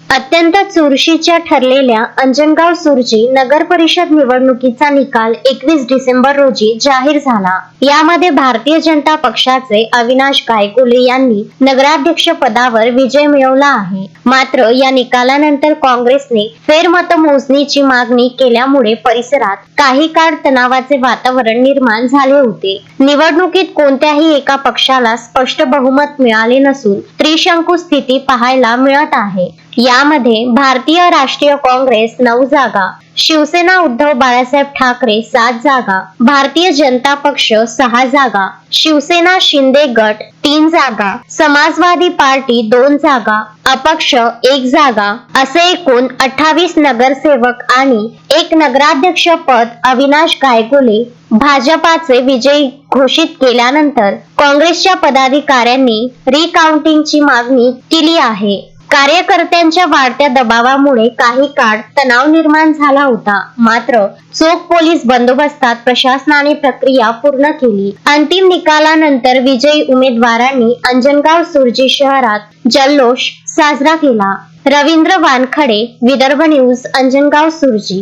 अत्यंत चुरशीच्या ठरलेल्या अंजनगाव सुरजी नगर परिषद निवडणुकीचा निकाल 21 डिसेंबर रोजी जाहीर झाला। यामध्ये भारतीय जनता पक्षाचे अविनाश गायगुले यांनी नगराध्यक्ष पदावर विजय मिळवला आहे। मात्र या निकालानंतर काँग्रेसने फेरमतमोजणीची मागणी केल्यामुळे परिसरात काही काळ तणावाचे वातावरण निर्माण झाले होते। निवडणुकीत कोणत्याही एका पक्षाला स्पष्ट बहुमत मिळाले नसून त्रिशंकू स्थिती पाहायला मिळत आहे। यामध्ये भारतीय राष्ट्रीय काँग्रेस 9 जागा, शिवसेना उद्धव बाळासाहेब ठाकरे 7 जागा, भारतीय जनता पक्ष 6 जागा, शिवसेना शिंदे गट 3 जागा, समाजवादी पार्टी 2 जागा, अपक्ष 1 जागा असे एकूण 28 नगरसेवक आणि 1 नगराध्यक्ष पद अविनाश गायगुले भाजपाचे विजयी घोषित केल्यानंतर काँग्रेसच्या पदाधिकाऱ्यांनी रिकाउंटिंगची मागणी केली आहे। कार्यकर्त्यांच्या वाढत्या दबावामुळे काही काळ तणाव निर्माण झाला होता। मात्र चोख पोलीस बंदोबस्तात प्रशासनाने प्रक्रिया पूर्ण केली। अंतिम निकालानंतर विजयी उमेदवारांनी अंजनगाव सुरजी शहरात जल्लोष साजरा केला। रवींद्र वानखडे, विदर्भ न्यूज, अंजनगाव सुरजी।